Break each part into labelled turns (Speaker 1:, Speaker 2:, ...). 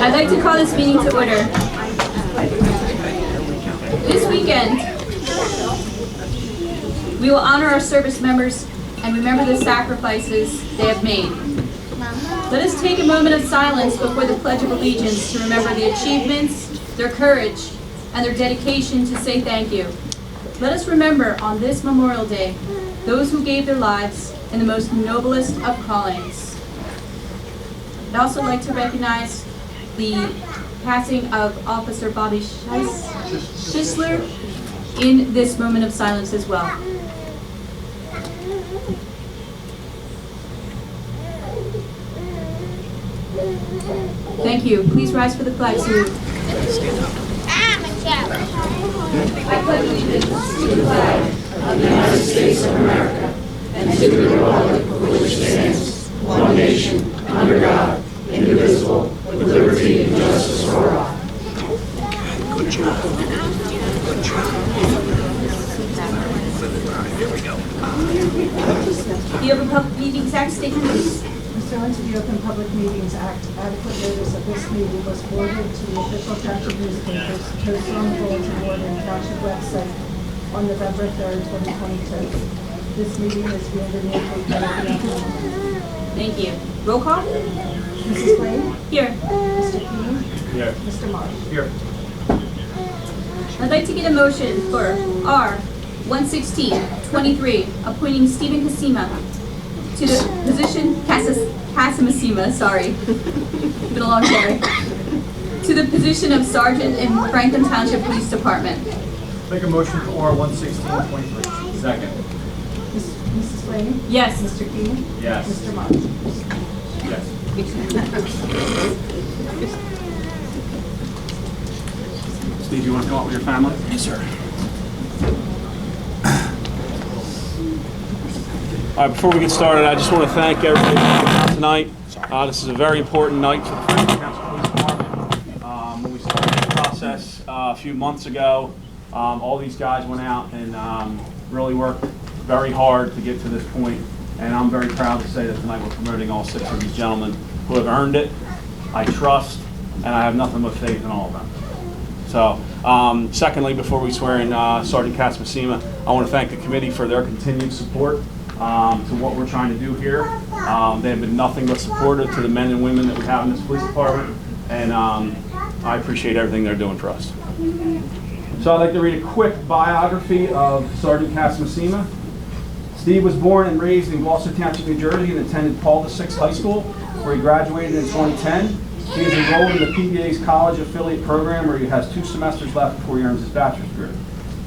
Speaker 1: I'd like to call this meeting to order. This weekend, we will honor our service members and remember the sacrifices they have made. Let us take a moment of silence before the Pledge of Allegiance to remember the achievements, their courage, and their dedication to say thank you. Let us remember on this Memorial Day those who gave their lives in the most noblest of callings. I'd also like to recognize the passing of Officer Bobby Schisler in this moment of silence as well. Thank you. Please rise for the flag salute. I pledge allegiance to the flag of the United States of America and to the republic for which it stands, one nation, under God, indivisible, with liberty and justice for all. Good job. Good job. Here we go. The Open Public Meetings Act statement, please.
Speaker 2: Pursuant to the Open Public Meetings Act, adequate notice of this meeting was forwarded to the official township newspapers, posted on the bulletin board and township website on November 3rd, 2022. This meeting is being renewed.
Speaker 1: Thank you. Roll call.
Speaker 2: Mrs. Blaine?
Speaker 1: Here.
Speaker 2: Mr. Keene?
Speaker 3: Here.
Speaker 2: Mr. Marsh?
Speaker 3: Here.
Speaker 1: I'd like to get a motion for R 116-23, appointing Sgt Casamassima to the position, Casamassima, sorry, been a long day, to the position of Sergeant in Franklin Township Police Department.
Speaker 3: Make a motion for R 116-23. Second.
Speaker 2: Mrs. Blaine?
Speaker 1: Yes.
Speaker 2: Mr. Keene?
Speaker 3: Yes.
Speaker 2: Mr. Marsh?
Speaker 3: Yes.
Speaker 4: Steve, you want to come up with your family?
Speaker 3: Yes, sir.
Speaker 4: All right, before we get started, I just want to thank everybody for coming out tonight. This is a very important night for the Franklin Township Police Department. When we started the process a few months ago, all these guys went out and really worked very hard to get to this point. And I'm very proud to say that tonight we're promoting all 6 of these gentlemen who have earned it. I trust, and I have nothing but faith in all of them. So, secondly, before we swear in Sgt Casamassima, I want to thank the committee for their continued support to what we're trying to do here. They have been nothing but supportive to the men and women that we have in this police department, and I appreciate everything they're doing for us. So I'd like to read a quick biography of Sgt Casamassima. Steve was born and raised in Gloucester Township, New Jersey, and attended Paul VI High School, where he graduated in 2010. He is enrolled in the PBA's college affiliate program, where he has 2 semesters left before he earns his bachelor's degree.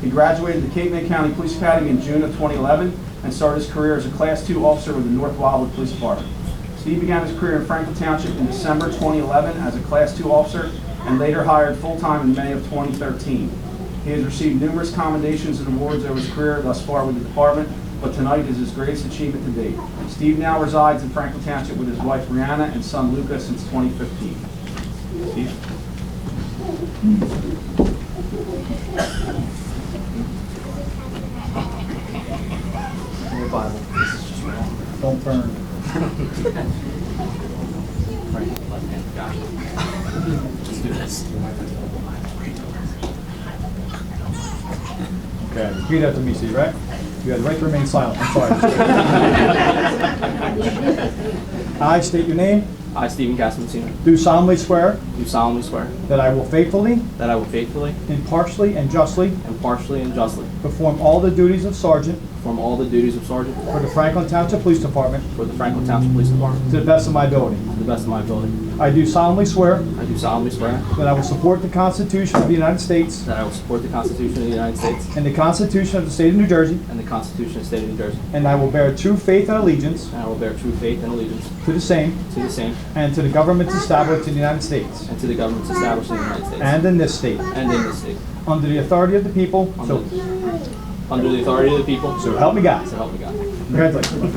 Speaker 4: He graduated the Cape May County Police Academy in June of 2011 and started his career as a Class II officer with the North Wildwood Police Department. Steve began his career in Franklin Township in December 2011 as a Class II officer and later hired full-time in May of 2013. He has received numerous commendations and awards over his career thus far with the department, but tonight is his greatest achievement to date. Steve now resides in Franklin Township with his wife Brianna and son Luca since 2015. Steve?
Speaker 3: Your Bible. This is just wrong. Don't burn. Right, left hand. Got it. Let's do this. Okay, repeat after me, Steve, right? You have the right to remain silent. I'm sorry. I state your name.
Speaker 5: I, Sgt Casamassima,
Speaker 3: Do solemnly swear
Speaker 5: do solemnly swear
Speaker 3: that I will faithfully,
Speaker 5: that I will faithfully,
Speaker 3: impartially, and justly
Speaker 5: impartially, and justly
Speaker 3: perform all the duties of sergeant
Speaker 5: perform all the duties of sergeant
Speaker 3: for the Franklin Township Police Department
Speaker 5: for the Franklin Township Police Department
Speaker 3: to the best of my ability.
Speaker 5: to the best of my ability.
Speaker 3: I do solemnly swear
Speaker 5: I do solemnly swear
Speaker 3: that I will support the Constitution of the United States
Speaker 5: that I will support the Constitution of the United States
Speaker 3: and the Constitution of the State of New Jersey,
Speaker 5: and the Constitution of the State of New Jersey,
Speaker 3: and I will bear true faith and allegiance
Speaker 5: and I will bear true faith and allegiance
Speaker 3: to the same
Speaker 5: to the same
Speaker 3: and to the governments established in the United States
Speaker 5: and to the governments established in the United States
Speaker 3: and in this state,
Speaker 5: and in this state,
Speaker 3: under the authority of the people,
Speaker 5: under the authority of the people,
Speaker 3: so help me God.
Speaker 5: so help me God.
Speaker 3: Congratulations.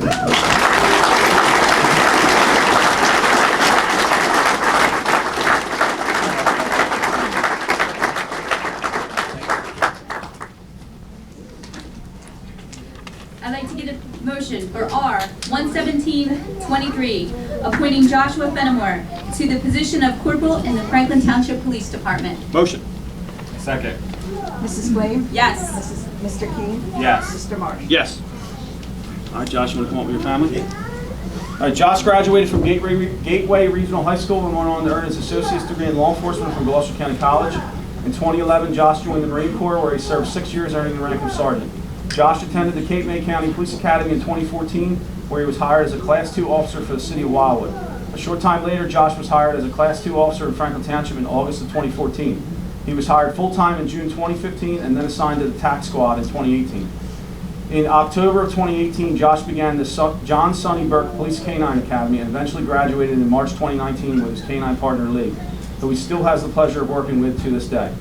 Speaker 1: I'd like to get a motion for R 11723, appointing Joshua Fennimore to the position of Corporal in the Franklin Township Police Department.
Speaker 4: Motion. Second.
Speaker 2: Mrs. Flame?
Speaker 1: Yes.
Speaker 2: Mr. King?
Speaker 4: Yes.
Speaker 2: Mr. Marsh?
Speaker 4: Yes. All right, Josh, you want to come up with your family? All right, Josh graduated from Gateway Regional High School and went on to earn his associate's degree in law enforcement from Gloucester County College. In 2011, Josh joined the Marine Corps, where he served 6 years, earning the rank of sergeant. Josh attended the Cape May County Police Academy in 2014, where he was hired as a Class II officer for the city of Wildwood. A short time later, Josh was hired as a Class II officer in Franklin Township in August of 2014. He was hired full-time in June 2015 and then assigned to the tax squad in 2018. In October of 2018, Josh began the John Sonny Burke Police Canine Academy and eventually graduated in March 2019 with his canine partner Lee, who he still has the pleasure of working with to this day.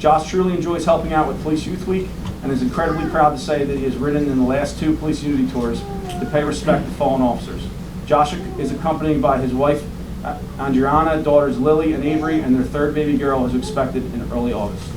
Speaker 4: Josh truly enjoys helping out with Police Youth Week and is incredibly proud to say that he has ridden in the last 2 police unity tours to pay respect to fallen officers. Josh is accompanied by his wife, Andriana, daughters Lily and Avery, and their 3rd baby girl is expected in early August.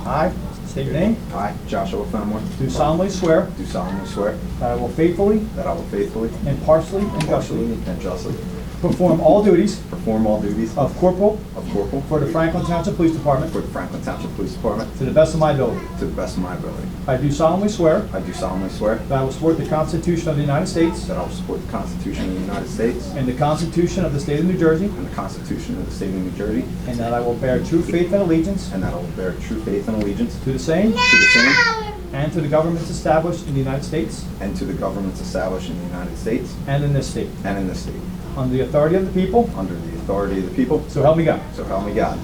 Speaker 6: I state your name.
Speaker 7: I, Joshua Fennimore,
Speaker 6: Do solemnly swear
Speaker 7: do solemnly swear
Speaker 6: that I will faithfully,
Speaker 7: that I will faithfully,
Speaker 6: impartially, and
Speaker 7: impartially,
Speaker 6: justly
Speaker 7: and justly
Speaker 6: perform all duties
Speaker 7: perform all duties
Speaker 6: of corporal
Speaker 7: of corporal
Speaker 6: for the Franklin Township Police Department
Speaker 7: for the Franklin Township Police Department
Speaker 6: to the best of my ability.
Speaker 7: to the best of my ability.
Speaker 6: I do solemnly swear
Speaker 7: I do solemnly swear
Speaker 6: that I will support the Constitution of the United States
Speaker 7: that I will support the Constitution of the United States
Speaker 6: and the Constitution of the State of New Jersey,
Speaker 7: and the Constitution of the State of New Jersey,
Speaker 6: and that I will bear true faith and allegiance
Speaker 7: and that I will bear true faith and allegiance
Speaker 6: to the same
Speaker 7: to the same
Speaker 6: and to the governments established in the United States
Speaker 7: and to the governments established in the United States
Speaker 6: and in this state,
Speaker 7: and in this state,
Speaker 6: under the authority of the people,
Speaker 7: under the authority of the people,
Speaker 6: so help me God.
Speaker 7: so help me God.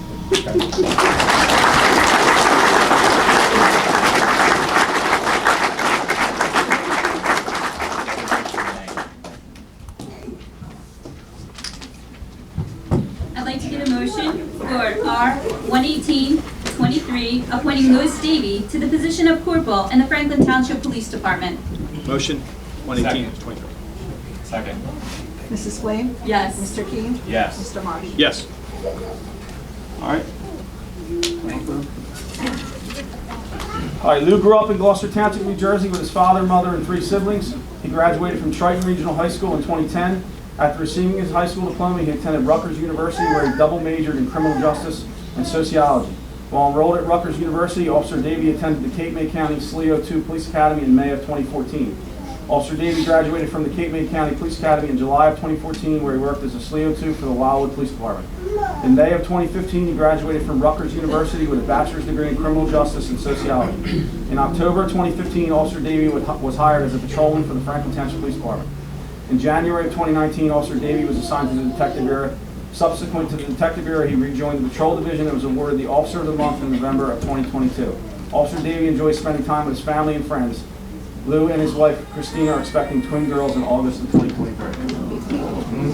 Speaker 1: I'd like to get a motion for R 11823, appointing Sgt Davey to the position of Corporal in the Franklin Township Police Department.
Speaker 4: Motion. 118-23.
Speaker 5: Second.
Speaker 2: Mrs. Flame?
Speaker 1: Yes.
Speaker 2: Mr. King?
Speaker 5: Yes.
Speaker 2: Mr. Marsh?
Speaker 4: Yes. All right. All right, Lou grew up in Gloucester Township, New Jersey with his father, mother, and 3 siblings. He graduated from Triton Regional High School in 2010. After receiving his high school diploma, he attended Rutgers University, where he double majored in criminal justice and sociology. While enrolled at Rutgers University, Officer Davey attended the Cape May County SLEO 2 Police Academy in May of 2014. Officer Davey graduated from the Cape May County Police Academy in July of 2014, where he worked as a SLEO 2 for the Wildwood Police Department. In May of 2015, he graduated from Rutgers University with a bachelor's degree in criminal justice and sociology. In October 2015, Officer Davey was hired as a patrolman for the Franklin Township Police Department. In January of 2019, Officer Davey was assigned to the Detective Bureau. Subsequent to the Detective Bureau, he rejoined the Patrol Division and was awarded the Officer of the Month in November of 2022. Officer Davey enjoys spending time with his family and friends. Lou and his wife, Christina, are expecting twin girls in August of 2023.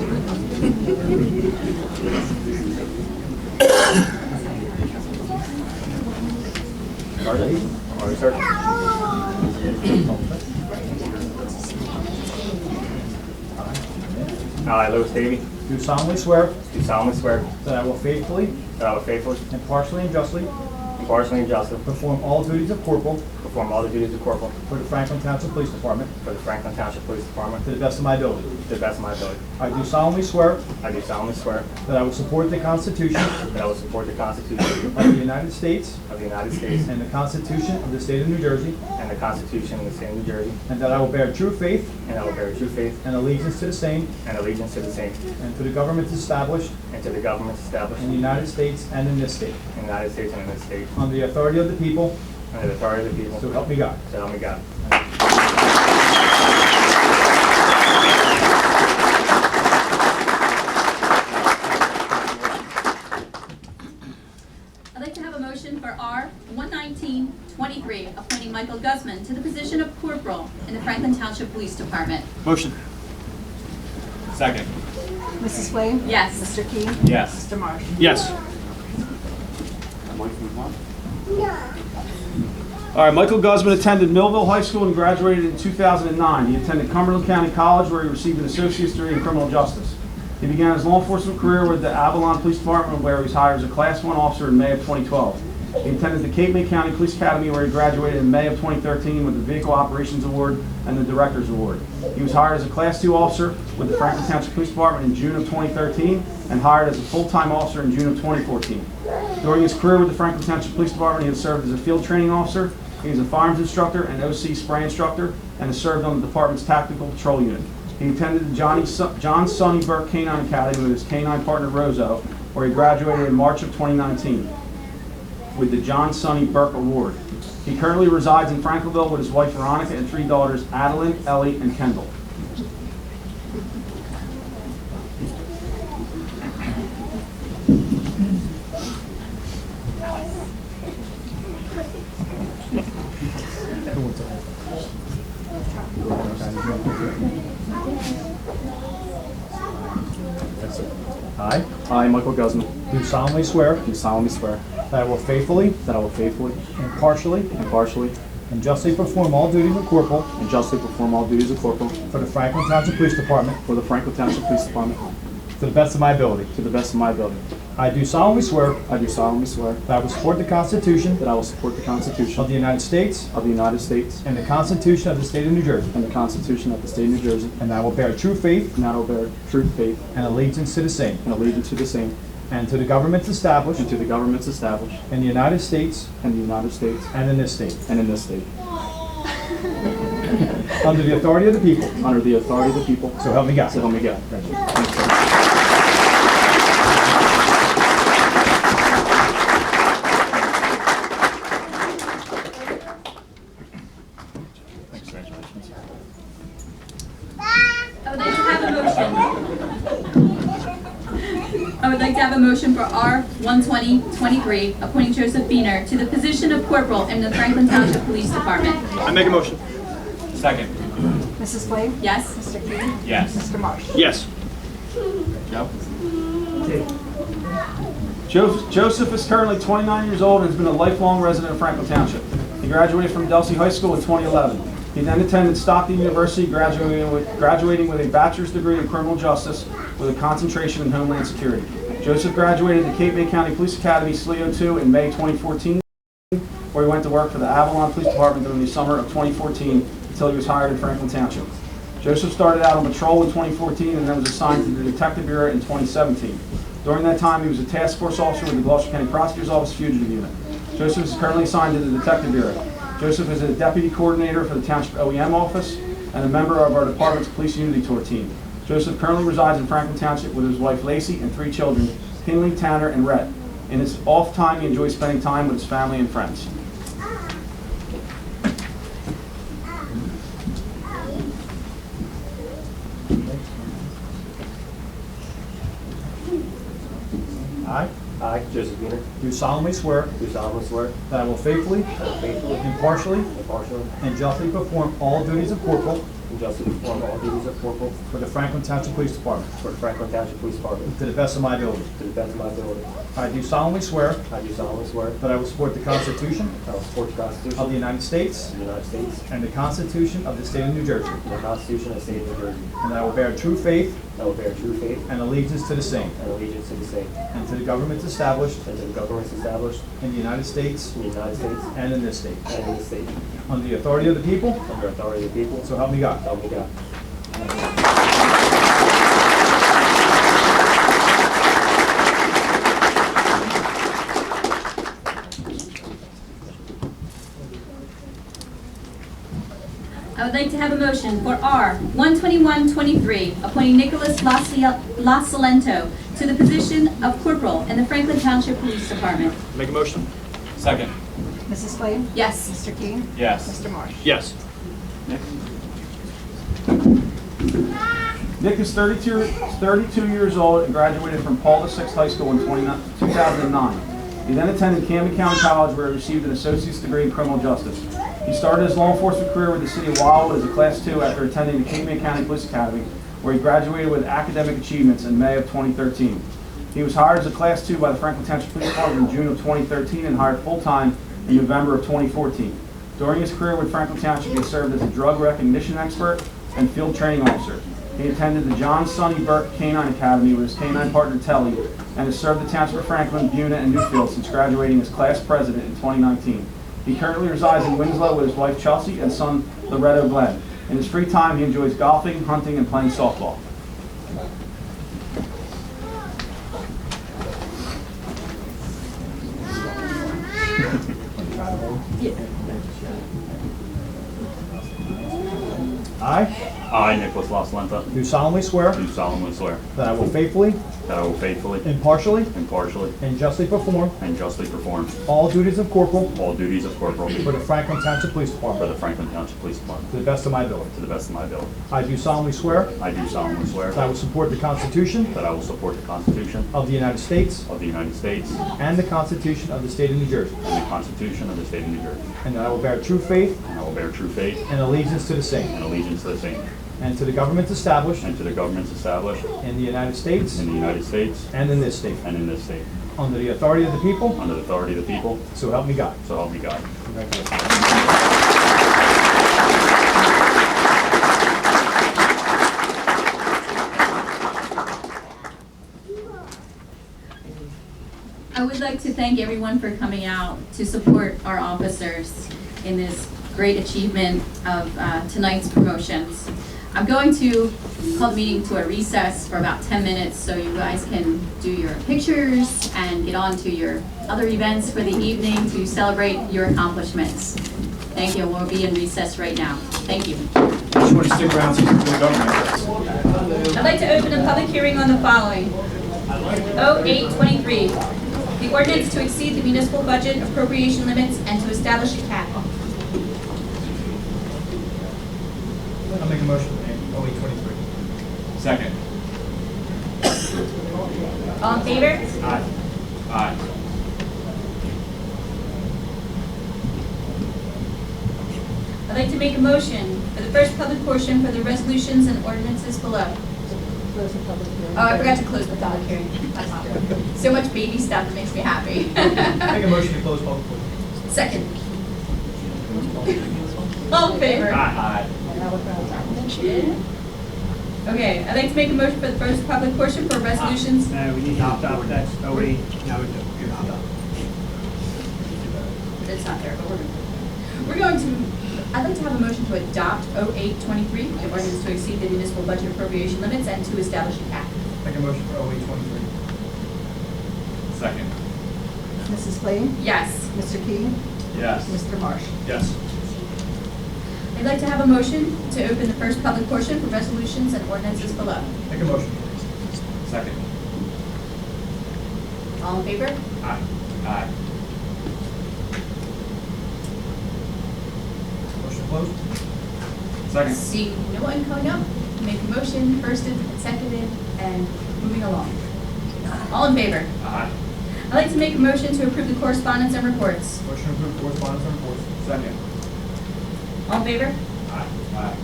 Speaker 8: I, Louis Davey,
Speaker 6: Do solemnly swear
Speaker 8: do solemnly swear
Speaker 6: that I will faithfully,
Speaker 8: that I will faithfully,
Speaker 6: impartially, and justly
Speaker 8: impartially, and justly
Speaker 6: perform all duties of corporal
Speaker 8: perform all the duties of corporal
Speaker 6: for the Franklin Township Police Department
Speaker 8: for the Franklin Township Police Department
Speaker 6: to the best of my ability.
Speaker 8: to the best of my ability.
Speaker 6: I do solemnly swear
Speaker 8: I do solemnly swear
Speaker 6: that I will support the Constitution
Speaker 8: that I will support the Constitution
Speaker 6: of the United States
Speaker 8: of the United States
Speaker 6: and the Constitution of the State of New Jersey,
Speaker 8: and the Constitution of the State of New Jersey,
Speaker 6: and that I will bear true faith
Speaker 8: and I will bear true faith
Speaker 6: and allegiance to the same
Speaker 8: and allegiance to the same
Speaker 6: and to the governments established
Speaker 8: and to the governments established
Speaker 6: in the United States and in this state,
Speaker 8: in the United States and in this state,
Speaker 6: under the authority of the people,
Speaker 8: under the authority of the people,
Speaker 6: so help me God.
Speaker 8: so help me God.
Speaker 1: I'd like to have a motion for R 11923, appointing Michael Guzman to the position of Corporal in the Franklin Township Police Department.
Speaker 4: Motion.
Speaker 5: Second.
Speaker 2: Mrs. Flame?
Speaker 1: Yes.
Speaker 2: Mr. King?
Speaker 5: Yes.
Speaker 2: Mr. Marsh?
Speaker 4: Yes. All right, Michael Guzman attended Millville High School and graduated in 2009. He attended Cumberland County College, where he received an associate's degree in criminal justice. He began his law enforcement career with the Avalon Police Department, where he was hired as a Class 1 officer in May of 2012. He attended the Cape May County Police Academy, where he graduated in May of 2013 with the Vehicle Operations Award and the Director's Award. He was hired as a Class 2 officer with the Franklin Township Police Department in June of 2013 and hired as a full-time officer in June of 2014. During his career with the Franklin Township Police Department, he has served as a field training officer, he is a firearms instructor and OC spray instructor, and has served on the department's tactical patrol unit. He attended the John Sonny Burke Canine Academy with his canine partner Rozo, where he graduated in March of 2019 with the John Sonny Burke Award. He currently resides in Franklinville with his wife Veronica and 3 daughters, Adeline, Ellie, and Kendall.
Speaker 6: I
Speaker 3: I, Michael Guzman,
Speaker 6: do solemnly swear
Speaker 3: do solemnly swear
Speaker 6: that I will faithfully,
Speaker 3: that I will faithfully,
Speaker 6: impartially,
Speaker 3: impartially,
Speaker 6: and justly perform all duties of corporal
Speaker 3: and justly perform all duties of corporal
Speaker 6: for the Franklin Township Police Department
Speaker 3: for the Franklin Township Police Department
Speaker 6: to the best of my ability.
Speaker 3: to the best of my ability.
Speaker 6: I do solemnly swear
Speaker 3: I do solemnly swear
Speaker 6: that I will support the Constitution
Speaker 3: that I will support the Constitution
Speaker 6: of the United States
Speaker 3: of the United States
Speaker 6: and the Constitution of the State of New Jersey,
Speaker 3: and the Constitution of the State of New Jersey,
Speaker 6: and that I will bear true faith
Speaker 3: and that I will bear true faith
Speaker 6: and allegiance to the same,
Speaker 3: and allegiance to the same,
Speaker 6: and to the governments established
Speaker 3: and to the governments established
Speaker 6: in the United States
Speaker 3: in the United States
Speaker 6: and in this state,
Speaker 3: and in this state,
Speaker 6: under the authority of the people,
Speaker 3: under the authority of the people,
Speaker 6: so help me God.
Speaker 3: so help me God. Thanks, sir.
Speaker 1: I would like to have a motion for R 12023, appointing Joseph Biener to the position of Corporal in the Franklin Township Police Department.
Speaker 4: I make a motion.
Speaker 5: Second.
Speaker 2: Mrs. Flame?
Speaker 1: Yes?
Speaker 2: Mr. King?
Speaker 5: Yes.
Speaker 2: Mr. Marsh?
Speaker 4: Yes.
Speaker 5: Joe?
Speaker 4: Joseph is currently 29 years old and has been a lifelong resident of Franklin Township. He graduated from Delsey High School in 2011. He then attended Stockton University, graduating with a bachelor's degree in criminal justice with a concentration in Homeland Security. Joseph graduated the Cape May County Police Academy SLEO 2 in May 2014, where he went to work for the Avalon Police Department during the summer of 2014 until he was hired in Franklin Township. Joseph started out on patrol in 2014 and then was assigned to the Detective Bureau in 2017. During that time, he was a task force officer with the Gloucester County Prosecutor's Office Fugitive Unit. Joseph is currently assigned to the Detective Bureau. Joseph is a deputy coordinator for the Township OEM office and a member of our department's Police Unity Tour team. Joseph currently resides in Franklin Township with his wife Lacey and 3 children, Kinley, Tanner, and Rhett. In his off time, he enjoys spending time with his family and friends.
Speaker 6: I
Speaker 8: Joseph Biener,
Speaker 6: do solemnly swear
Speaker 8: do solemnly swear
Speaker 6: that I will faithfully,
Speaker 8: that I will faithfully,
Speaker 6: impartially,
Speaker 8: impartially,
Speaker 6: and justly perform all duties of corporal
Speaker 8: and justly perform all duties of corporal
Speaker 6: for the Franklin Township Police Department
Speaker 8: for the Franklin Township Police Department
Speaker 6: to the best of my ability.
Speaker 8: to the best of my ability.
Speaker 6: I do solemnly swear
Speaker 8: I do solemnly swear
Speaker 6: that I will support the Constitution
Speaker 8: that I will support the Constitution
Speaker 6: of the United States
Speaker 8: of the United States
Speaker 6: and the Constitution of the State of New Jersey,
Speaker 8: and the Constitution of the State of New Jersey.
Speaker 6: and that I will bear true faith
Speaker 8: I will bear true faith
Speaker 6: and allegiance to the same,
Speaker 8: and allegiance to the same,
Speaker 6: and to the governments established
Speaker 8: and to the governments established
Speaker 6: in the United States
Speaker 8: in the United States
Speaker 6: and in this state,
Speaker 8: and in the state,
Speaker 6: under the authority of the people,
Speaker 8: under authority of the people,
Speaker 6: so help me God.
Speaker 8: help me God.
Speaker 1: I would like to have a motion for R 12123, appointing Nicholas Locilento to the position of Corporal in the Franklin Township Police Department.
Speaker 4: Make a motion.
Speaker 5: Second.
Speaker 2: Mrs. Flame?
Speaker 1: Yes?
Speaker 2: Mr. King?
Speaker 5: Yes.
Speaker 2: Mr. Marsh?
Speaker 4: Yes. Nick is 32 years old and graduated from Paul VI High School in 2009. He then attended Camden County College, where he received an associate's degree in criminal justice. He started his law enforcement career with the City of Wildwood as a Class 2 after attending the Cape May County Police Academy, where he graduated with academic achievements in May of 2013. He was hired as a Class 2 by the Franklin Township Police Department in June of 2013 and hired full-time in November of 2014. During his career with Franklin Township, he has served as a drug recognition expert and field training officer. He attended the John Sonny Burke Canine Academy with his canine partner Telly, and has served the Township of Franklin, Biener, and Newfield since graduating as class president in 2019. He currently resides in Winslow with his wife Chelsea and son Loretto Glenn. In his free time, he enjoys golfing, hunting, and playing softball.
Speaker 6: I
Speaker 9: Nicholas Locilento,
Speaker 6: do solemnly swear
Speaker 9: do solemnly swear
Speaker 6: that I will faithfully,
Speaker 9: that I will faithfully,
Speaker 6: impartially,
Speaker 9: impartially,
Speaker 6: and justly perform
Speaker 9: and justly perform
Speaker 6: all duties of corporal
Speaker 9: all duties of corporal
Speaker 6: for the Franklin Township Police
Speaker 9: for
Speaker 6: Department
Speaker 9: the Franklin Township Police Department
Speaker 6: to the best of my ability.
Speaker 9: to the best of my ability.
Speaker 6: I do solemnly swear
Speaker 9: I do solemnly swear
Speaker 6: that I will support the Constitution
Speaker 9: that I will support the Constitution
Speaker 6: of the United States
Speaker 9: of the United States
Speaker 6: and the Constitution of the State of New Jersey,
Speaker 9: and the Constitution of the State of New Jersey,
Speaker 6: and that I will bear true faith
Speaker 9: and I will bear true faith
Speaker 6: and allegiance to the same,
Speaker 9: and allegiance to the same,
Speaker 6: and to the governments established
Speaker 9: and to the governments established
Speaker 6: in the United States
Speaker 9: in the United States
Speaker 6: and in this state,
Speaker 9: and in this state,
Speaker 6: under the authority of the people,
Speaker 9: under the authority of the people,
Speaker 6: so help me God.
Speaker 9: so help me God.
Speaker 6: Congratulations.
Speaker 1: I would like to thank everyone for coming out to support our officers in this great achievement of tonight's promotions. I'm going to call the meeting to a recess for about 10 minutes so you guys can do your pictures and get on to your other events for the evening to celebrate your accomplishments. Thank you. We'll be in recess right now. Thank you.
Speaker 6: Just want to stick around so you can do the government.
Speaker 1: I'd like to open a public hearing on the following. 0823, the ordinance to exceed the municipal budget appropriation limits and to establish a cap.
Speaker 6: I'll make a motion, 0823.
Speaker 5: Second.
Speaker 1: All in favor?
Speaker 5: Aye. Aye.
Speaker 1: I'd like to make a motion for the first public portion for the resolutions and ordinances below.
Speaker 2: Close the public hearing.
Speaker 1: Oh, I forgot to close the public hearing. So much baby stuff makes me happy.
Speaker 6: Make a motion to close public portion.
Speaker 1: Second. All in favor?
Speaker 5: Aye.
Speaker 1: Okay, I'd like to make a motion for the first public portion for resolutions.
Speaker 10: No, we need to adopt that. Oh, wait, no, you're not done.
Speaker 1: It's not there, but we're going to, I'd like to have a motion to adopt 0823, the ordinance to exceed the municipal budget appropriation limits and to establish a cap.
Speaker 6: Make a motion for 0823.
Speaker 5: Second.
Speaker 2: Mrs. Flame?
Speaker 1: Yes.
Speaker 2: Mr. Key?
Speaker 5: Yes.
Speaker 2: Mr. Marsh?
Speaker 5: Yes.
Speaker 1: I'd like to have a motion to open the first public portion for resolutions and ordinances below.
Speaker 6: Make a motion.
Speaker 5: Second.
Speaker 1: All in favor?
Speaker 5: Aye. Aye.
Speaker 6: Motion closed.
Speaker 5: Second.
Speaker 1: Seeing no one coming up, make a motion, firsted, seconded, and moving along. All in favor?
Speaker 5: Aye.
Speaker 1: I'd like to make a motion to approve the correspondence and reports.
Speaker 6: Motion to approve correspondence and reports.
Speaker 5: Second.
Speaker 1: All in favor?
Speaker 5: Aye. Aye.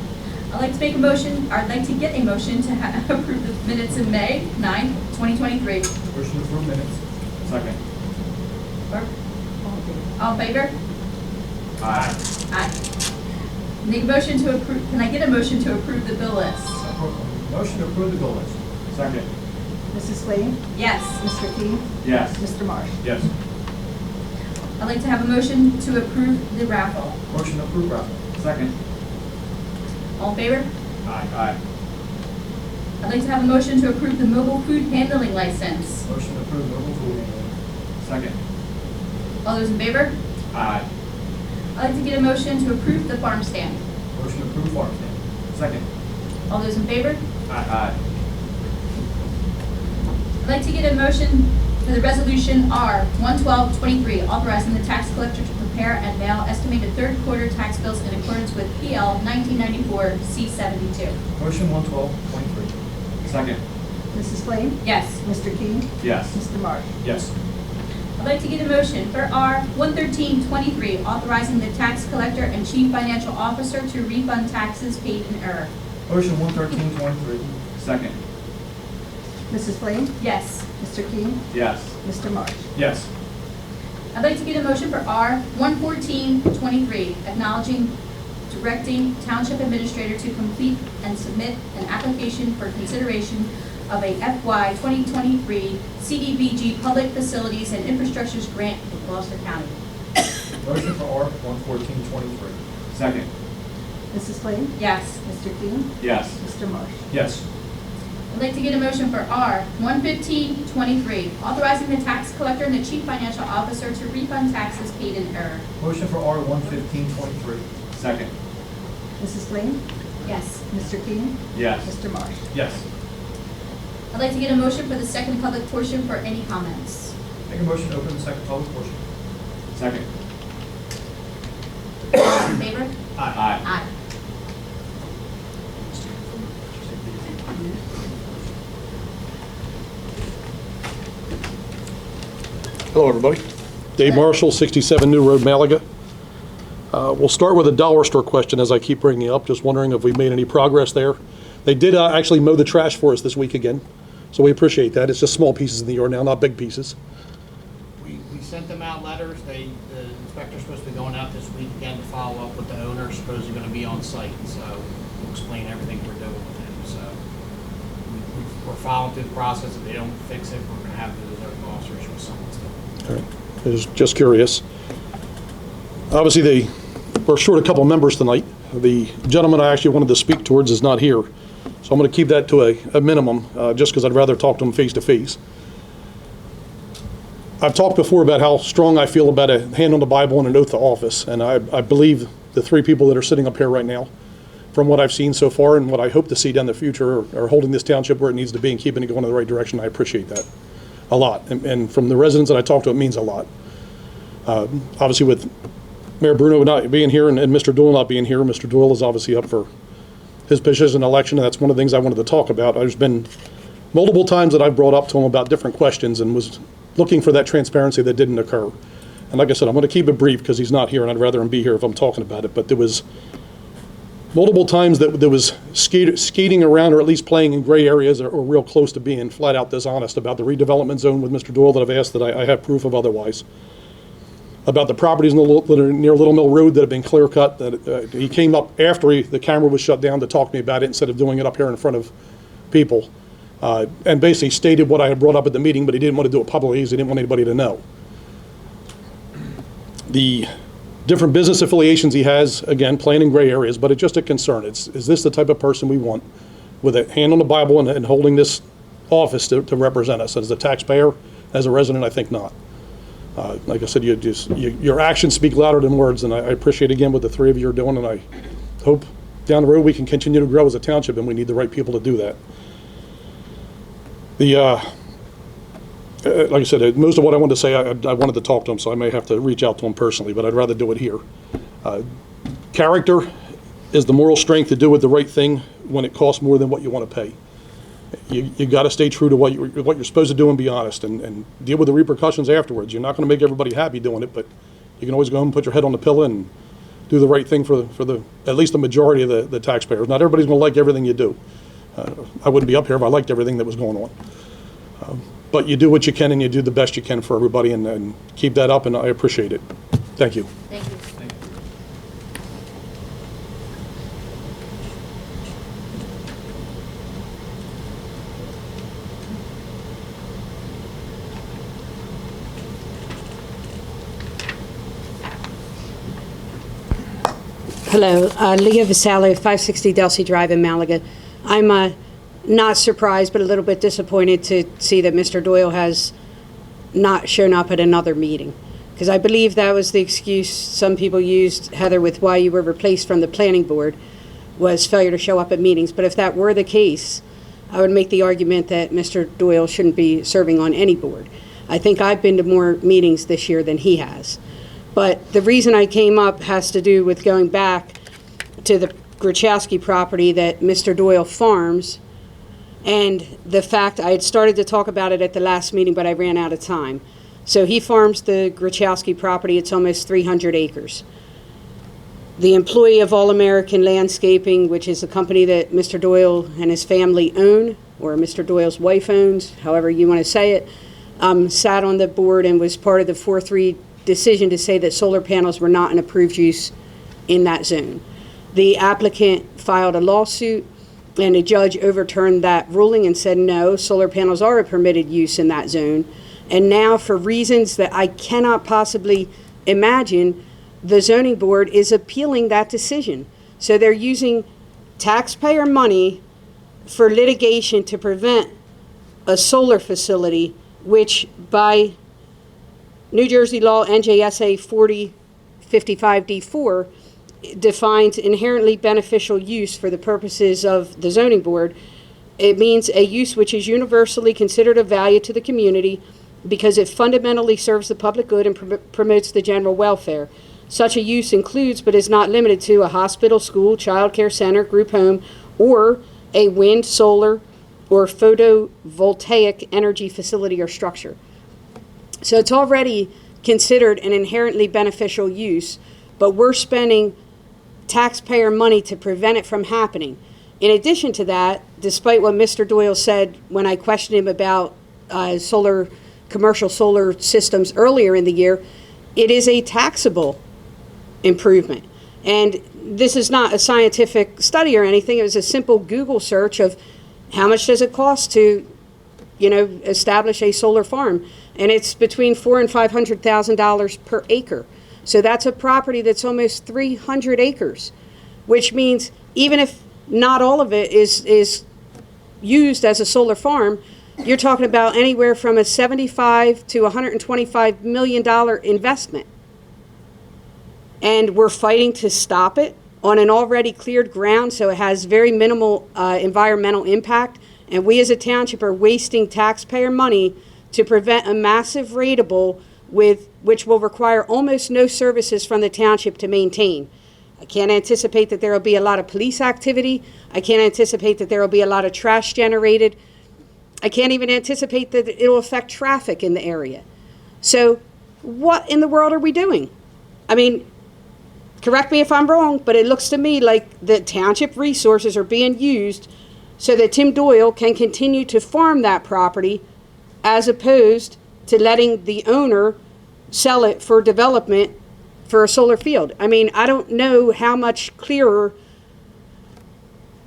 Speaker 1: I'd like to make a motion, or I'd like to get a motion to approve the minutes of May 9th, 2023.
Speaker 6: Motion to approve minutes.
Speaker 5: Second.
Speaker 1: Clerk? All in favor?
Speaker 5: Aye.
Speaker 1: Aye. Make a motion to approve, can I get a motion to approve the bill list?
Speaker 6: Motion to approve the bill list.
Speaker 5: Second.
Speaker 2: Mrs. Flame?
Speaker 1: Yes.
Speaker 2: Mr. Key?
Speaker 5: Yes.
Speaker 2: Mr. Marsh?
Speaker 5: Yes.
Speaker 1: I'd like to have a motion to approve the raffle.
Speaker 6: Motion to approve raffle.
Speaker 5: Second.
Speaker 1: All in favor?
Speaker 5: Aye. Aye.
Speaker 1: I'd like to have a motion to approve the mobile food handling license.
Speaker 6: Motion to approve mobile food handling.
Speaker 5: Second.
Speaker 1: All those in favor?
Speaker 5: Aye.
Speaker 1: I'd like to get a motion to approve the farm stand.
Speaker 6: Motion to approve farm stand.
Speaker 5: Second.
Speaker 1: All those in favor?
Speaker 5: Aye. Aye.
Speaker 1: I'd like to get a motion for the resolution R 11223, authorizing the tax collector to prepare and mail estimated third quarter tax bills in accordance with PL 1994 C72.
Speaker 6: Motion 11223.
Speaker 5: Second.
Speaker 2: Mrs. Flame?
Speaker 1: Yes.
Speaker 2: Mr. Key?
Speaker 5: Yes.
Speaker 2: Mr. Marsh?
Speaker 6: Yes.
Speaker 1: I'd like to get a motion for R 11323, authorizing the tax collector and chief financial officer to refund taxes paid in error.
Speaker 6: Motion 11323.
Speaker 5: Second.
Speaker 2: Mrs. Flame?
Speaker 1: Yes.
Speaker 2: Mr. Key?
Speaker 5: Yes.
Speaker 2: Mr. Marsh?
Speaker 6: Yes.
Speaker 1: I'd like to get a motion for R 11423, acknowledging, directing Township Administrator to complete and submit an application for consideration of a FY 2023 CDBG Public Facilities and Infrastructures Grant for Gloucester County.
Speaker 6: Motion for R 11423.
Speaker 5: Second.
Speaker 2: Mrs. Flame?
Speaker 1: Yes.
Speaker 2: Mr. King?
Speaker 5: Yes.
Speaker 2: Mr. Marsh?
Speaker 6: Yes.
Speaker 1: I'd like to get a motion for R 11523, authorizing the tax collector and the chief financial officer to refund taxes paid in error.
Speaker 6: Motion for R 11523.
Speaker 5: Second.
Speaker 2: Mrs. Flame?
Speaker 1: Yes.
Speaker 2: Mr. King?
Speaker 5: Yes.
Speaker 2: Mr. Marsh?
Speaker 6: Yes.
Speaker 1: I'd like to get a motion for the second public portion for any comments.
Speaker 6: Make a motion to open the second public portion.
Speaker 5: Second.
Speaker 1: All in favor?
Speaker 5: Aye.
Speaker 1: Aye.
Speaker 11: Hello, everybody. Dave Marshall, 67 New Road, Malaga. We'll start with a dollar store question as I keep bringing it up. Just wondering if we've made any progress there. They did actually mow the trash for us this week again, so we appreciate that. It's just small pieces in the yard now, not big pieces.
Speaker 10: We sent them out letters. The inspector's supposed to be going out this week again to follow up with the owner, supposedly going to be on site, so we'll explain everything we're doing with him. So we're following through the process. If they don't fix it, we're going to have the zoning officers or someone still.
Speaker 11: All right. I was just curious. Obviously, we're short a couple members tonight. The gentleman I actually wanted to speak towards is not here, so I'm going to keep that to a minimum, just because I'd rather talk to him face to face. I've talked before about how strong I feel about a hand on the Bible and an oath of office, and I believe the three people that are sitting up here right now, from what I've seen so far and what I hope to see down the future, are holding this township where it needs to be and keeping it going in the right direction. I appreciate that a lot, and from the residents that I talk to, it means a lot. Obviously, with Mayor Bruno not being here and Mr. Doyle not being here, Mr. Doyle is obviously up for his position in election, and that's one of the things I wanted to talk about. There's been multiple times that I've brought up to him about different questions and was looking for that transparency that didn't occur. And like I said, I'm going to keep it brief because he's not here, and I'd rather him be here if I'm talking about it. But there was multiple times that there was skating around, or at least playing in gray areas, or real close to being flat out dishonest about the redevelopment zone with Mr. Doyle that I've asked that I have proof of otherwise. About the properties that are near Little Mill Road that have been clear cut, that he came up after the camera was shut down to talk to me about it instead of doing it up here in front of people. And basically stated what I had brought up at the meeting, but he didn't want to do it publicly because he didn't want anybody to know. The different business affiliations he has, again, playing in gray areas, but it's just a concern. Is this the type of person we want with a hand on the Bible and holding this office to represent us? As a taxpayer, as a resident, I think not. Like I said, your actions speak louder than words, and I appreciate again what the three of you are doing, and I hope down the road we can continue to grow as a township, and we need the right people to do that. Like I said, most of what I wanted to say, I wanted to talk to him, so I may have to reach out to him personally, but I'd rather do it here. Character is the moral strength to do it the right thing when it costs more than what you want to pay. You got to stay true to what you're supposed to do and be honest, and deal with the repercussions afterwards. You're not going to make everybody happy doing it, but you can always go home and put your head on the pillow and do the right thing for at least the majority of the taxpayers. Not everybody's going to like everything you do. I wouldn't be up here if I liked everything that was going on. But you do what you can, and you do the best you can for everybody, and keep that up, and I appreciate it. Thank you.
Speaker 1: Thank you.
Speaker 12: Hello, Leah Vassallo, 560 Delsey Drive in Malaga. I'm not surprised, but a little bit disappointed to see that Mr. Doyle has not shown up at another meeting, because I believe that was the excuse some people used, Heather, with why you were replaced from the planning board, was failure to show up at meetings. But if that were the case, I would make the argument that Mr. Doyle shouldn't be serving on any board. I think I've been to more meetings this year than he has. But the reason I came up has to do with going back to the Grachowski property that Mr. Doyle farms, and the fact I had started to talk about it at the last meeting, but I ran out of time. So he farms the Grachowski property. It's almost 300 acres. The employee of All American Landscaping, which is a company that Mr. Doyle and his family own, or Mr. Doyle's wife owns, however you want to say it, sat on the board and was part of the decision to say that solar panels were not an approved use in that zone. The applicant filed a lawsuit, and a judge overturned that ruling and said, no, solar panels are a permitted use in that zone. And now, for reasons that I cannot possibly imagine, the zoning board is appealing that decision. So they're using taxpayer money for litigation to prevent a solar facility, which by New Jersey law NJSA 4055D4 defines inherently beneficial use for the purposes of the zoning board. It means a use which is universally considered of value to the community because it fundamentally serves the public good and promotes the general welfare. Such a use includes, but is not limited to, a hospital, school, child care center, group home, or a wind, solar, or photovoltaic energy facility or structure. So it's already considered an inherently beneficial use, but we're spending taxpayer money to prevent it from happening. In addition to that, despite what Mr. Doyle said when I questioned him about commercial solar systems earlier in the year, it is a taxable improvement. And this is not a scientific study or anything. It was a simple Google search of how much does it cost to, establish a solar farm. And it's between $400,000 and $500,000 per acre. So that's a property that's almost 300 acres, which means even if not all of it is used as a solar farm, you're talking about anywhere from a $75 to $125 million investment. And we're fighting to stop it on an already cleared ground, so it has very minimal environmental impact. And we as a township are wasting taxpayer money to prevent a massive rateable which will require almost no services from the township to maintain. I can't anticipate that there will be a lot of police activity. I can't anticipate that there will be a lot of trash generated. I can't even anticipate that it will affect traffic in the area. So what in the world are we doing? I mean, correct me if I'm wrong, but it looks to me like the township resources are being used so that Tim Doyle can continue to farm that property as opposed to letting the owner sell it for development for a solar field. I mean, I don't know how much clearer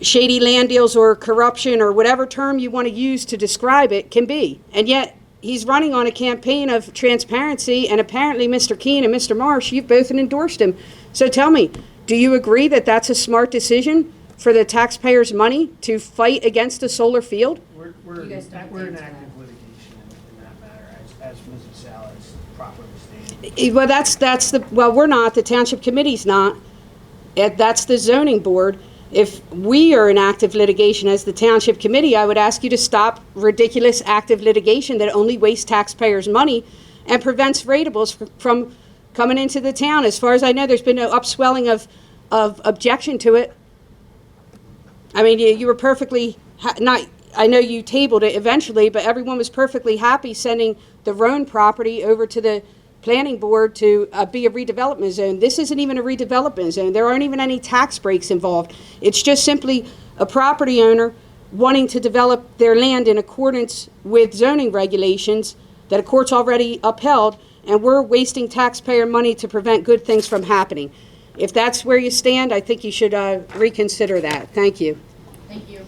Speaker 12: shady land deals or corruption or whatever term you want to use to describe it can be. And yet he's running on a campaign of transparency, and apparently Mr. Keene and Mr. Marsh, you've both endorsed him. So tell me, do you agree that that's a smart decision for the taxpayers' money to fight against a solar field?
Speaker 10: We're in active litigation in that matter, as Mrs. Salas properly stated.
Speaker 12: Well, we're not. The Township Committee's not. That's the zoning board. If we are in active litigation as the Township Committee, I would ask you to stop ridiculous active litigation that only wastes taxpayers' money and prevents ratables from coming into the town. As far as I know, there's been no upswelling of objection to it. I mean, you were perfectly I know you tabled it eventually, but everyone was perfectly happy sending the Roan property over to the planning board to be a redevelopment zone. This isn't even a redevelopment zone. There aren't even any tax breaks involved. It's just simply a property owner wanting to develop their land in accordance with zoning regulations that a court's already upheld, and we're wasting taxpayer money to prevent good things from happening. If that's where you stand, I think you should reconsider that. Thank you.
Speaker 1: Thank you.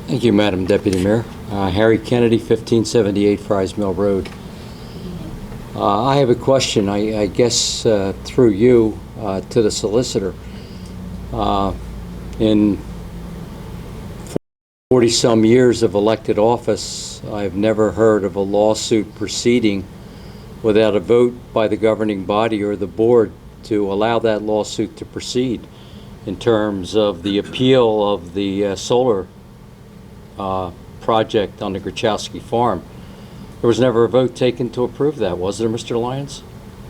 Speaker 13: Thank you, Madam Deputy Mayor. Harry Kennedy, 1578 Fry's Mill Road. I have a question, I guess through you, to the solicitor. In 40-some years of elected office, I've never heard of a lawsuit proceeding without a vote by the governing body or the board to allow that lawsuit to proceed in terms of the appeal of the solar project on the Grachowski farm. There was never a vote taken to approve that, was there, Mr. Lyons?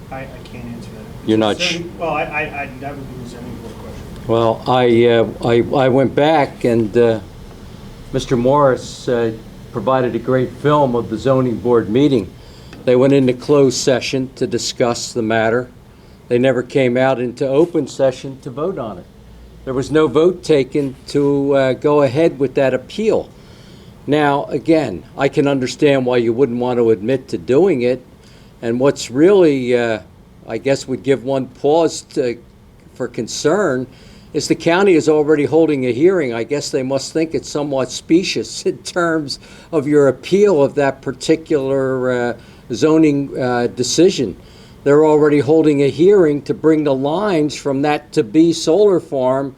Speaker 6: I can't answer that.
Speaker 13: You're not
Speaker 6: Well, that would be the zoning board question.
Speaker 13: Well, I went back and Mr. Morris provided a great film of the zoning board meeting, They went into closed session to discuss the matter. They never came out into open session to vote on it. There was no vote taken to go ahead with that appeal. Now, again, I can understand why you wouldn't want to admit to doing it. And what's really, I guess, would give one pause for concern is the county is already holding a hearing. I guess they must think it's somewhat specious in terms of your appeal of that particular zoning decision. They're already holding a hearing to bring the lines from that to-be solar farm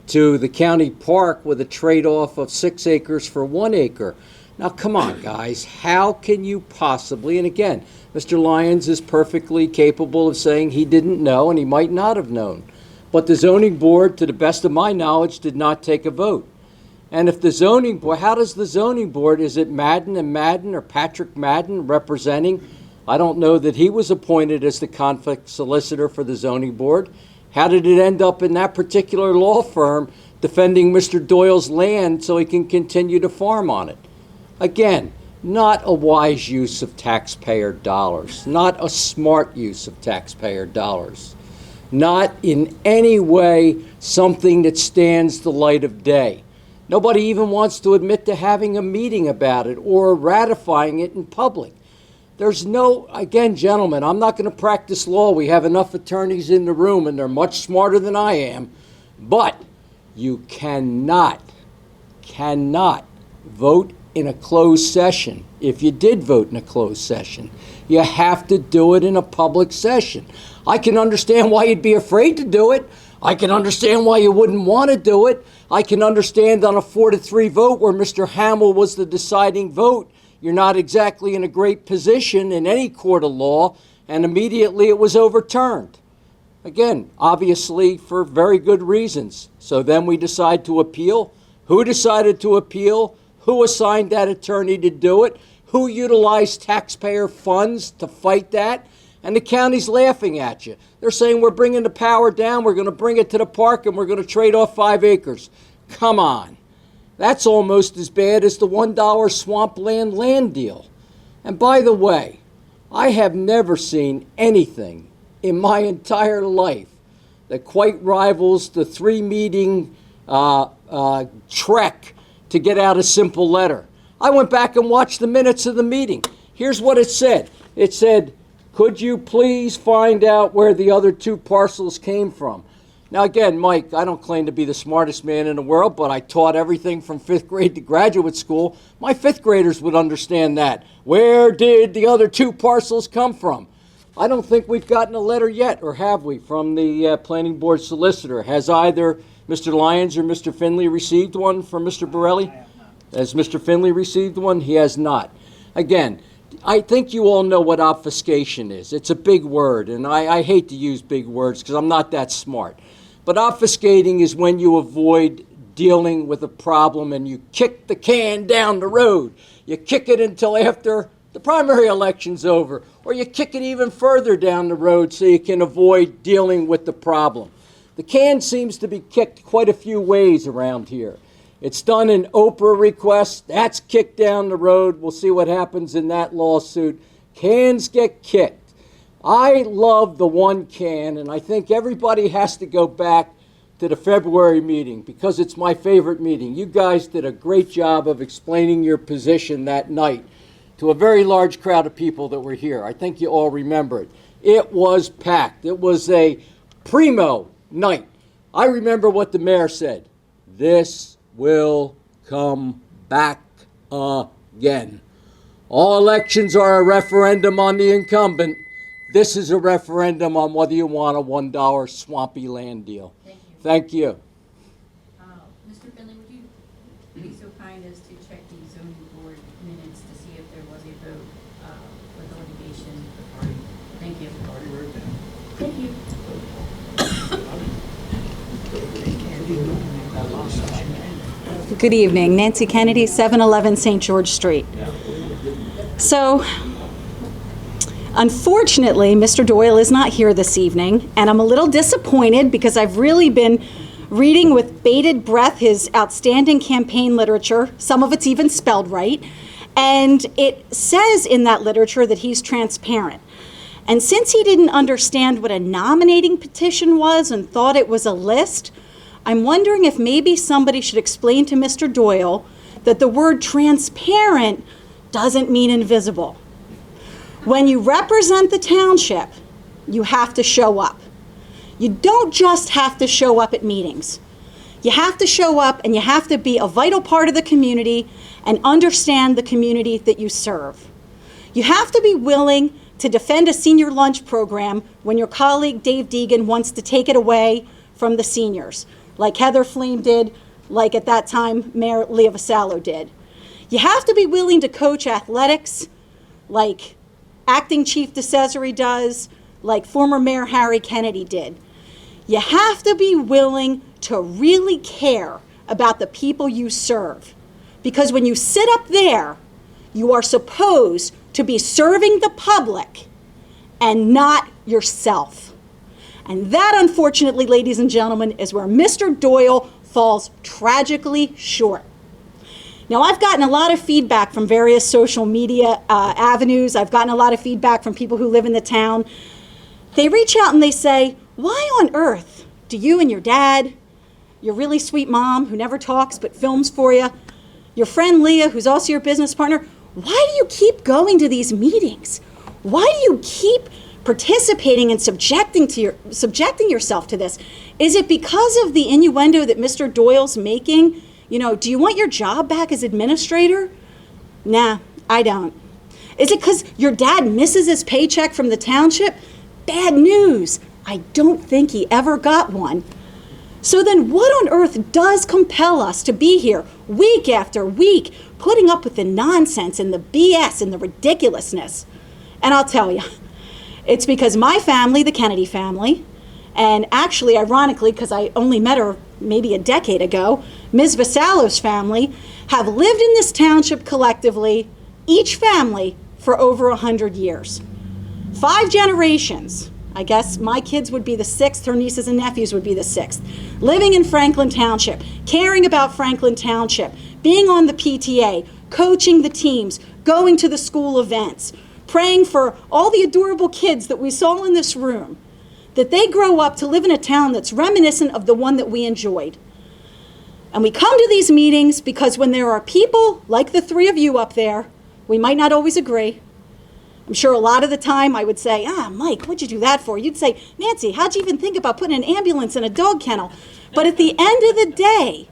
Speaker 13: to the county park with a trade-off of 6 acres for 1 acre. Now, come on, guys. How can you possibly, and again, Mr. Lyons is perfectly capable of saying he didn't know and he might not have known. But the zoning board, to the best of my knowledge, did not take a vote. And if the zoning board, how does the zoning board, is it Madden and Madden or Patrick Madden representing? I don't know that he was appointed as the conflict solicitor for the zoning board. How did it end up in that particular law firm defending Mr. Doyle's land so he can continue to farm on it? Again, not a wise use of taxpayer dollars, not a smart use of taxpayer dollars, not in any way something that stands the light of day. Nobody even wants to admit to having a meeting about it or ratifying it in public. There's no, again, gentlemen, I'm not going to practice law. We have enough attorneys in the room, and they're much smarter than I am. But you cannot vote in a closed session. If you did vote in a closed session, you have to do it in a public session. I can understand why you'd be afraid to do it. I can understand why you wouldn't want to do it. I can understand on a 4-3 vote where Mr. Hamill was the deciding vote, you're not exactly in a great position in any court of law, and immediately it was overturned. Again, obviously for very good reasons. So then we decide to appeal. Who decided to appeal? Who assigned that attorney to do it? Who utilized taxpayer funds to fight that? And the county's laughing at you. They're saying we're bringing the power down, we're going to bring it to the park, and we're going to trade off 5 acres. Come on. That's almost as bad as the $1 swampland land deal. And by the way, I have never seen anything in my entire life that quite rivals the 3-meeting trek to get out a simple letter. I went back and watched the minutes of the meeting. Here's what it said. It said, could you please find out where the other 2 parcels came from? Now again, Mike, I don't claim to be the smartest man in the world, but I taught everything from 5th grade to graduate school. My 5th graders would understand that. Where did the other 2 parcels come from? I don't think we've gotten a letter yet, or have we, from the planning board solicitor. Has either Mr. Lyons or Mr. Finley received one from Mr. Borelli? Has Mr. Finley received one? He has not. Again, I think you all know what obfuscation is. It's a big word, and I hate to use big words because I'm not that smart. But obfuscating is when you avoid dealing with a problem and you kick the can down the road. You kick it until after the primary election's over, or you kick it even further down the road so you can avoid dealing with the problem. The can seems to be kicked quite a few ways around here. It's done in Oprah requests. That's kicked down the road. We'll see what happens in that lawsuit. Cans get kicked. I love the one can, and I think everybody has to go back to the February meeting because it's my favorite meeting. You guys did a great job of explaining your position that night to a very large crowd of people that were here. I think you all remember it. It was packed. It was a primo night. I remember what the mayor said. This will come back again. All elections are a referendum on the incumbent. This is a referendum on whether you want a $1 swampy land deal.
Speaker 1: Thank you.
Speaker 13: Thank you.
Speaker 1: Mr. Finley, would you be so kind as to check the zoning board minutes to see if there was a vote with the litigation? Thank you. Thank you.
Speaker 14: Good evening. Nancy Kennedy, 711 St. George Street. So, unfortunately, Mr. Doyle is not here this evening, and I'm a little disappointed because I've really been reading with bated breath his outstanding campaign literature. Some of it's even spelled right. And it says in that literature that he's transparent. And since he didn't understand what a nominating petition was and thought it was a list, I'm wondering if maybe somebody should explain to Mr. Doyle that the word transparent doesn't mean invisible. When you represent the township, you have to show up. You don't just have to show up at meetings. You have to show up and you have to be a vital part of the community and understand the community that you serve. You have to be willing to defend a senior lunch program when your colleague Dave Deegan wants to take it away from the seniors, like Heather Flame did, like at that time Mayor Leah Vasallo did. You have to be willing to coach athletics like Acting Chief DeCesare does, like former Mayor Harry Kennedy did. You have to be willing to really care about the people you serve. Because when you sit up there, you are supposed to be serving the public and not yourself. And that, unfortunately, ladies and gentlemen, is where Mr. Doyle falls tragically short. Now, I've gotten a lot of feedback from various social media avenues. I've gotten a lot of feedback from people who live in the town. They reach out and they say, why on earth do you and your dad, your really sweet mom who never talks but films for you, your friend Leah, who's also your business partner, why do you keep going to these meetings? Why do you keep participating and subjecting yourself to this? Is it because of the innuendo that Mr. Doyle's making? You know, do you want your job back as administrator? Nah, I don't. Is it because your dad misses his paycheck from the township? Bad news. I don't think he ever got one. So then what on earth does compel us to be here week after week, putting up with the nonsense and the BS and the ridiculousness? And I'll tell you, it's because my family, the Kennedy family, and actually, ironically, because I only met her maybe a decade ago, Ms. Vasallo's family, have lived in this township collectively, each family, for over 100 years. 5 generations. I guess my kids would be the 6th, her nieces and nephews would be the 6th. Living in Franklin Township, caring about Franklin Township, being on the PTA, coaching the teams, going to the school events, praying for all the adorable kids that we saw in this room, that they grow up to live in a town that's reminiscent of the one that we enjoyed. And we come to these meetings because when there are people like the 3 of you up there, we might not always agree. I'm sure a lot of the time I would say, Mike, what'd you do that for? You'd say, Nancy, how'd you even think about putting an ambulance in a dog kennel? But at the end of the day,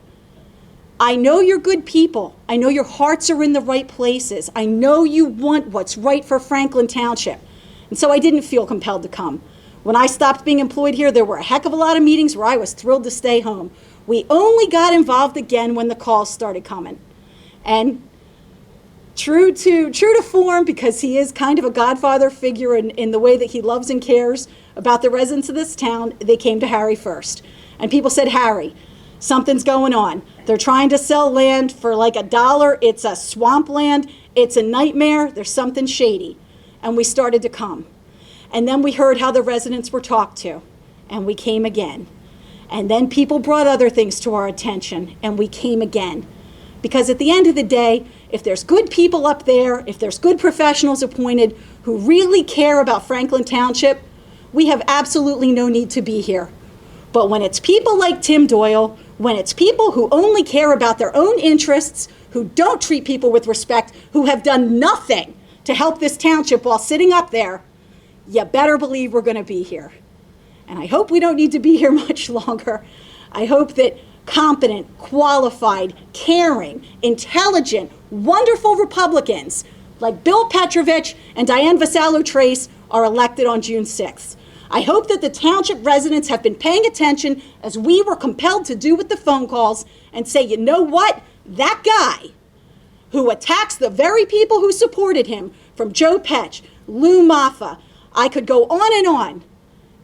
Speaker 14: I know you're good people. I know your hearts are in the right places. I know you want what's right for Franklin Township. And so I didn't feel compelled to come. When I stopped being employed here, there were a heck of a lot of meetings where I was thrilled to stay home. We only got involved again when the calls started coming. And true to form, because he is kind of a godfather figure in the way that he loves and cares about the residents of this town, they came to Harry first. And people said, Harry, something's going on. They're trying to sell land for like $1. It's a swampland. It's a nightmare. There's something shady. And we started to come. And then we heard how the residents were talked to. And we came again. And then people brought other things to our attention. And we came again. Because at the end of the day, if there's good people up there, if there's good professionals appointed who really care about Franklin Township, we have absolutely no need to be here. But when it's people like Tim Doyle, when it's people who only care about their own interests, who don't treat people with respect, who have done nothing to help this township while sitting up there, you better believe we're going to be here. And I hope we don't need to be here much longer. I hope that competent, qualified, caring, intelligent, wonderful Republicans like Bill Petrovich and Diane Vasallo-Trace are elected on June 6th. I hope that the township residents have been paying attention as we were compelled to do with the phone calls and say, you know what? That guy who attacks the very people who supported him, from Joe Petch, Lou Maffa, I could go on and on.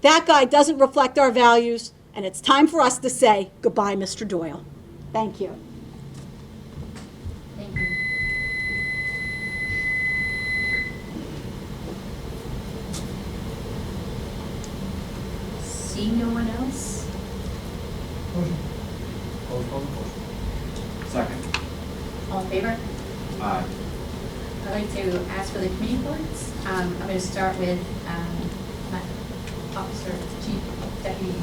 Speaker 14: That guy doesn't reflect our values, and it's time for us to say goodbye, Mr. Doyle. Thank you.
Speaker 1: Thank you. Seeing no one else?
Speaker 5: Second.
Speaker 1: All in favor?
Speaker 5: Aye.
Speaker 1: I'd like to ask for the committee reports. I'm going to start with my officer, Chief Deputy.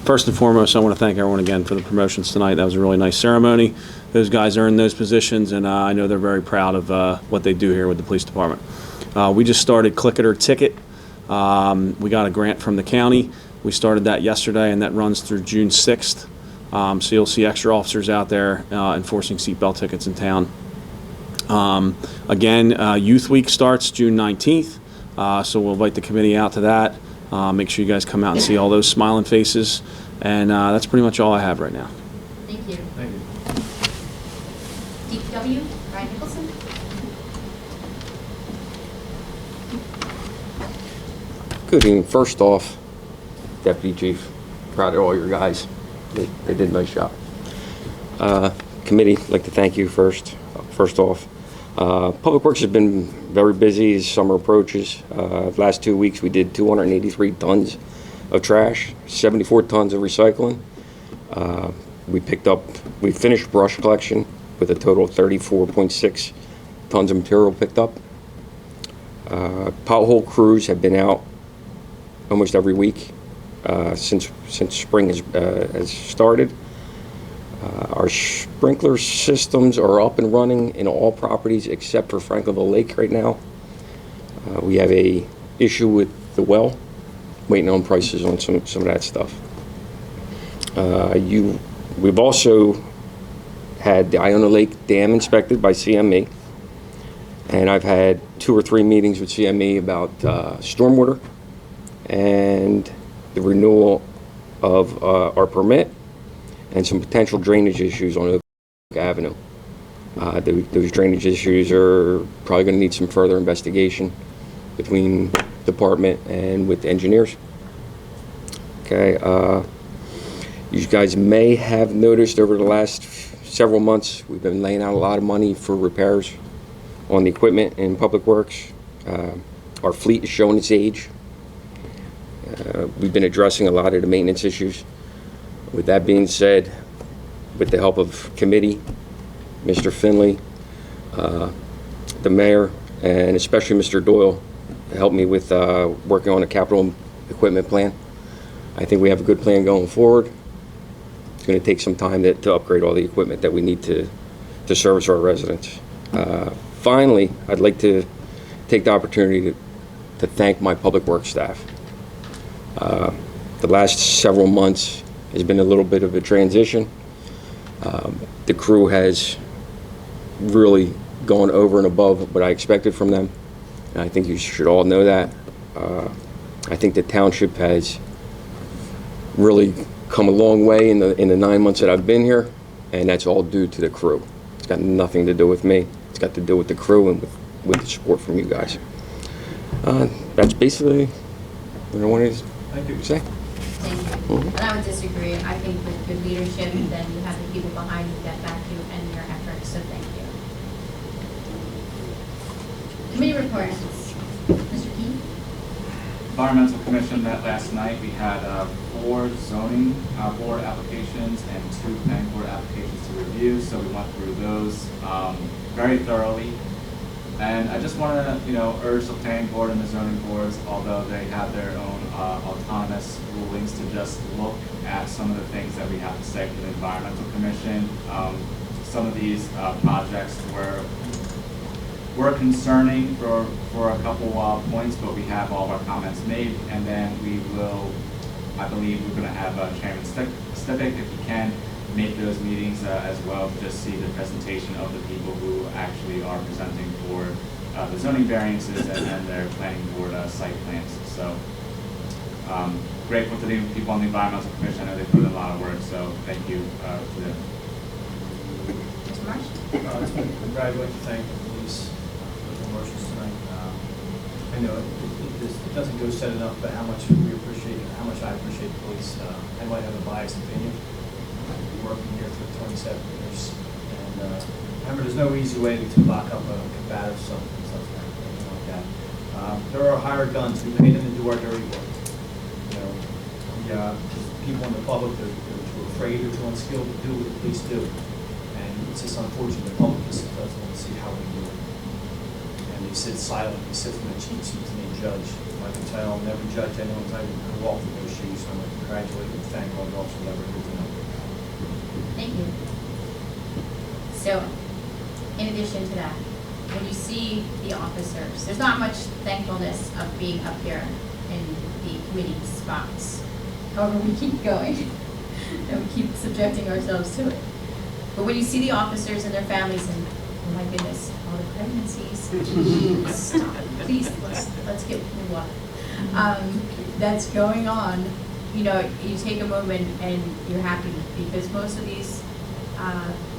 Speaker 4: First and foremost, I want to thank everyone again for the promotions tonight. That was a really nice ceremony. Those guys earned those positions, and I know they're very proud of what they do here with the police department. We just started Qtr Ticket. We got a grant from the county. We started that yesterday, and that runs through June 6th. So you'll see extra officers out there enforcing seatbelt tickets in town. Again, Youth Week starts June 19th, so we'll invite the committee out to that. Make sure you guys come out and see all those smiling faces. And that's pretty much all I have right now.
Speaker 1: Thank you.
Speaker 5: Thank you.
Speaker 1: DPW, Ryan Nicholson.
Speaker 15: Good evening. First off, Deputy Chief, proud of all your guys. They did a nice job. Committee, I'd like to thank you first off. Public Works has been very busy as summer approaches. Last 2 weeks we did 283 tons of trash, 74 tons of recycling. We finished brush collection with a total of 34.6 tons of material picked up. Pothole crews have been out almost every week since spring has started. Our sprinkler systems are up and running in all properties except for Franklinville Lake right now. We have a issue with the well, waiting on prices on some of that stuff. We've also had the Iona Lake Dam inspected by CME, and I've had 2 or 3 meetings with CME about stormwater and the renewal of our permit and some potential drainage issues on Oak Avenue. Those drainage issues are probably going to need some further investigation between department and with engineers. Okay, you guys may have noticed over the last several months we've been laying out a lot of money for repairs on the equipment in Public Works. Our fleet is showing its age. We've been addressing a lot of the maintenance issues. With that being said, with the help of committee, Mr. Finley, the mayor, and especially Mr. Doyle, helped me with working on a capital equipment plan. I think we have a good plan going forward. It's going to take some time to upgrade all the equipment that we need to service our residents. Finally, I'd like to take the opportunity to thank my Public Works staff. The last several months has been a little bit of a transition. The crew has really gone over and above what I expected from them, and I think you should all know that. I think the township has really come a long way in the 9 months that I've been here, and that's all due to the crew. It's got nothing to do with me. It's got to do with the crew and with the support from you guys. That's basically what I wanted to say.
Speaker 1: Thank you. And I would disagree. I think with good leadership, then you have the people behind you that back you and your efforts, so thank you. Committee reports. Mr. Key?
Speaker 5: Environmental Commission met last night. We had 4 zoning board applications and 2 planning board applications to review, so we went through those very thoroughly. And I just want to, urge the planning board and the zoning boards, although they have their own autonomous rulings, to just look at some of the things that we have to say for the Environmental Commission. Some of these projects were concerning for a couple points, but we have all of our comments made, and then we will, I believe we're going to have Chairman Stipik, if he can, make those meetings as well, to just see the presentation of the people who actually are presenting for the zoning variances and their planning board site plans. So grateful to the people on the Environmental Commission. I know they put in a lot of work, so thank you to them.
Speaker 1: Mr. Marsh?
Speaker 3: It's been congratulations, thank the police for the promotions tonight. I know it doesn't go said enough, but how much we appreciate it, how much I appreciate the police. I might have a biased opinion. Working here for 27 years, and remember, there's no easy way to lock up a combative something like that. There are hired guns. We pay them to do our dirty work. people in the public, they're too afraid or too unskilled to do what the police do. And it's just unfortunate the public just doesn't want to see how we do it. And they sit silent, they sit in the cheap seats and they judge. I can tell, I'll never judge anyone until I walk in those shoes, so I'm going to congratulate and thank all the officers that were here tonight.
Speaker 1: Thank you. So, in addition to that, when you see the officers, there's not much thankfulness of being up here in the committee spots. However, we keep going and we keep subjecting ourselves to it. But when you see the officers and their families and, oh my goodness, all the pregnancies, stop it, please, let's get new water. That's going on, you know, you take a moment and you're happy because most of these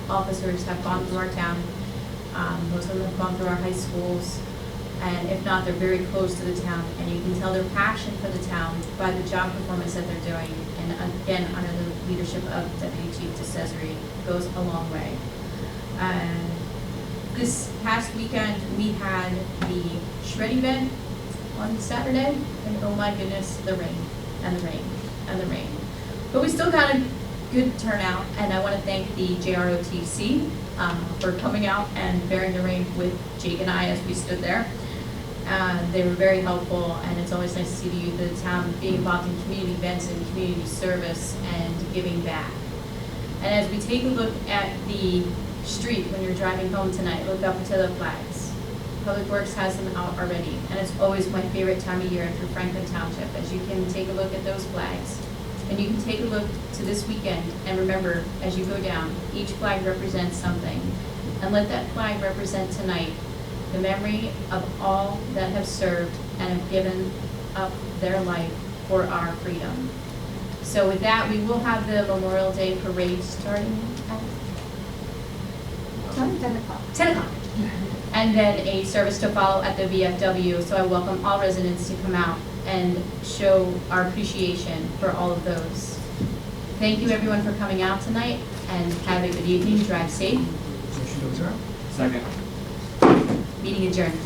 Speaker 1: officers have gone through our town. Most of them have gone through our high schools, and if not, they're very close to the town, and you can tell their passion for the town by the job performance that they're doing, and again, under the leadership of Deputy Chief DeCesare, goes a long way. This past weekend, we had the shred event on Saturday, and oh my goodness, the rain, and the rain, and the rain. But we still got a good turnout, and I want to thank the JROTC for coming out and bearing the rain with Jake and I as we stood there. They were very helpful, and it's always nice to see the youth of the town being involved in community events and community service and giving back. And as we take a look at the street when you're driving home tonight, look up to the flags. Public Works has them out already, and it's always my favorite time of year through Franklin Township, as you can take a look at those flags. And you can take a look to this weekend, and remember, as you go down, each flag represents something. And let that flag represent tonight the memory of all that have served and have given up their life for our freedom. So with that, we will have the Memorial Day Parade starting at 10 o'clock. 10 o'clock. And then a service to follow at the VFW. So I welcome all residents to come out and show our appreciation for all of those. Thank you everyone for coming out tonight, and have a good evening. Drive safe.
Speaker 3: Motion to adjourn?
Speaker 5: Second.
Speaker 1: Meeting adjourned.